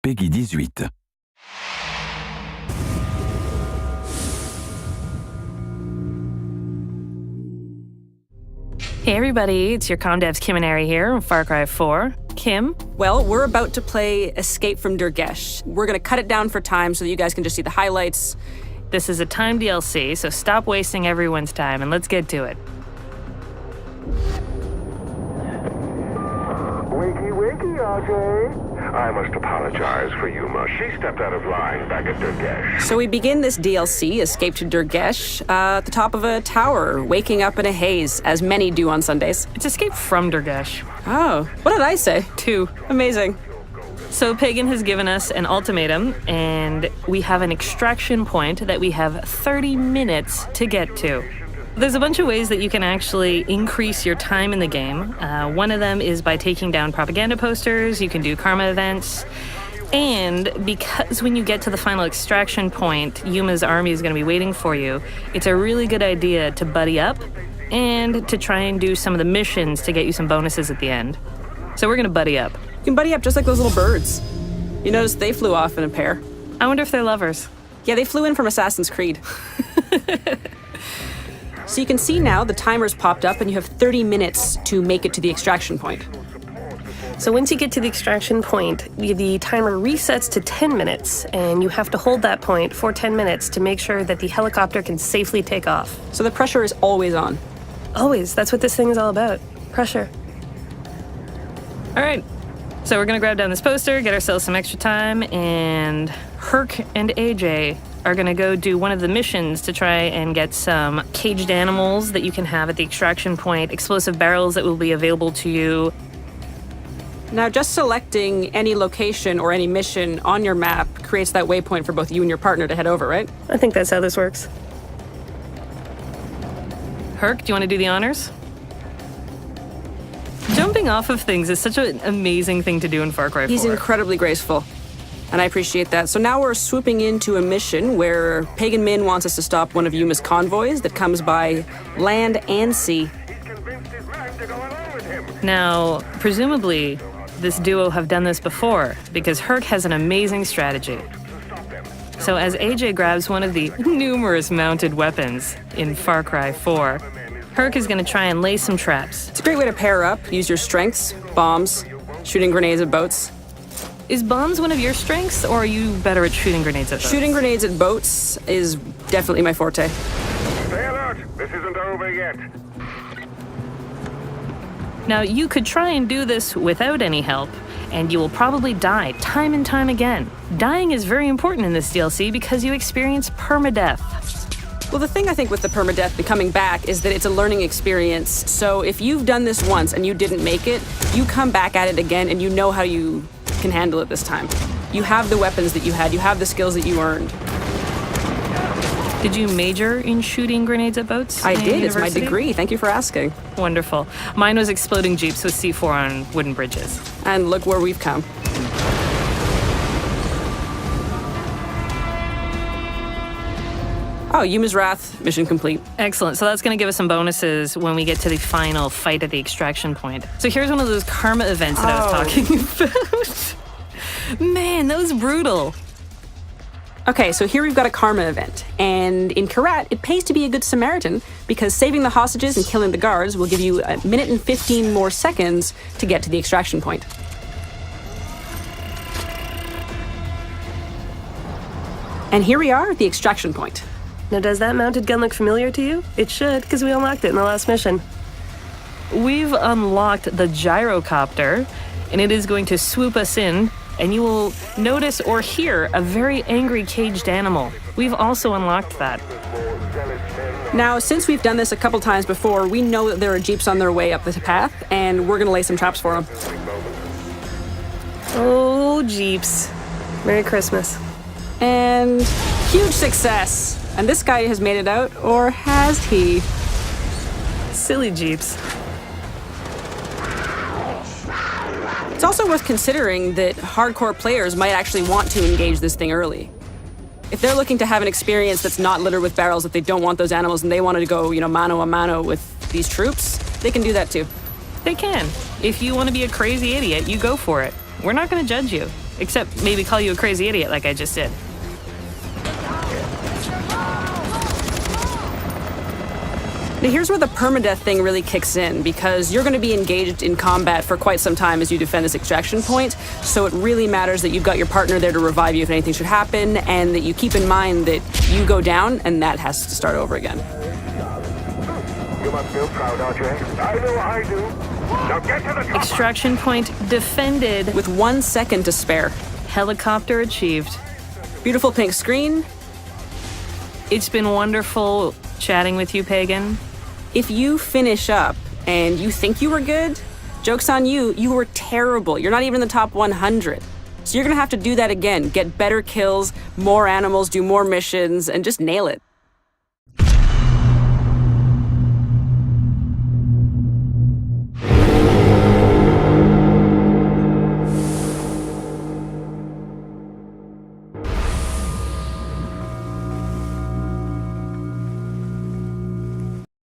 Peggy 18. Hey everybody, it's your ComDev's Kim and Ari here on Far Cry 4. Kim? Well, we're about to play Escape from Durgesh. We're going to cut it down for time so that you guys can just see the highlights. This is a time DLC, so stop wasting everyone's time and let's get to it. Wakey, wakey, RJ. I must apologize for Yuma. She stepped out of line back at Durgesh. So we begin this DLC, Escape to Durgesh, at the top of a tower, waking up in a haze, as many do on Sundays. It's Escape from Durgesh. Oh, what did I say? 2. Amazing. So Pagan has given us an ultimatum, and we have an extraction point that we have 30 minutes to get to. There's a bunch of ways that you can actually increase your time in the game. One of them is by taking down propaganda posters. You can do karma events. And because when you get to the final extraction point, Yuma's army is going to be waiting for you, it's a really good idea to buddy up and to try and do some of the missions to get you some bonuses at the end. So we're going to buddy up. You can buddy up just like those little birds. You notice they flew off in a pair. I wonder if they're lovers. Yeah, they flew in from Assassin's Creed. So you can see now the timer's popped up and you have 30 minutes to make it to the extraction point. So once you get to the extraction point, the timer resets to 10 minutes, and you have to hold that point for 10 minutes to make sure that the helicopter can safely take off. So the pressure is always on. Always. That's what this thing is all about. Pressure. All right. So we're going to grab down this poster, get ourselves some extra time, and Herc and AJ are going to go do one of the missions to try and get some caged animals that you can have at the extraction point, explosive barrels that will be available to you. Now, just selecting any location or any mission on your map creates that waypoint for both you and your partner to head over, right? I think that's how this works. Herc, do you want to do the honors? Jumping off of things is such an amazing thing to do in Far Cry 4. He's incredibly graceful, and I appreciate that. So now we're swooping into a mission where Pagan Min wants us to stop one of Yuma's convoys that comes by land and sea. Now, presumably, this duo have done this before, because Herc has an amazing strategy. So as AJ grabs one of the numerous mounted weapons in Far Cry 4, Herc is going to try and lay some traps. It's a great way to pair up, use your strengths, bombs, shooting grenades at boats. Is bombs one of your strengths, or are you better at shooting grenades at boats? Shooting grenades at boats is definitely my forte. Stay alert. This isn't over yet. Now, you could try and do this without any help, and you will probably die time and time again. Dying is very important in this DLC because you experience permadeath. Well, the thing I think with the permadeath and coming back is that it's a learning experience. So if you've done this once and you didn't make it, you come back at it again and you know how you can handle it this time. You have the weapons that you had, you have the skills that you earned. Did you major in shooting grenades at boats? I did, it's my university? degree. Thank you for asking. Wonderful. Mine was exploding jeeps with C4 on wooden bridges. And look where we've come. Oh, Yuma's Wrath, mission complete. Excellent. So that's going to give us some bonuses when we get to the final fight at the extraction point. So here's one of those karma events that I was talking about. Man, that was brutal. Okay, so here we've got a karma event. And in Karat, it pays to be a good Samaritan because saving the hostages and killing the guards will give you 1 minute and 15 more seconds to get to the extraction point. And here we are at the extraction point. Now, does that mounted gun look familiar to you? It should, because we unlocked it in the last mission. We've unlocked the gyrocopter, and it is going to swoop us in, and you will notice or hear a very angry caged animal. We've also unlocked that. Now, since we've done this a couple times before, we know that there are jeeps on their way up the path, and we're going to lay some traps for them. Oh, jeeps. Merry Christmas. And huge success. And this guy has made it out, or has he? Silly jeeps. It's also worth considering that hardcore players might actually want to engage this thing early. If they're looking to have an experience that's not littered with barrels, if they don't want those animals and they want to go, mano a mano with these troops, they can do that too. They can. If you want to be a crazy idiot, you go for it. We're not going to judge you. except maybe call you a crazy idiot like I just did. Now here's where the permadeath thing really kicks in, because you're going to be engaged in combat for quite some time as you defend this extraction point, so it really matters that you've got your partner there to revive you if anything should happen, and that you keep in mind that you go down and that has to start over again. You must feel proud, RJ. I know I do. Now get to the top. Extraction point defended. With 1 second to spare. Helicopter achieved. Beautiful pink screen. It's been wonderful chatting with you, Pagan. If you finish up and you think you were good, joke's on you, you were terrible. You're not even in the top 100. So you're gonna have to do that again. Get better kills, more animals, do more missions, and just nail it.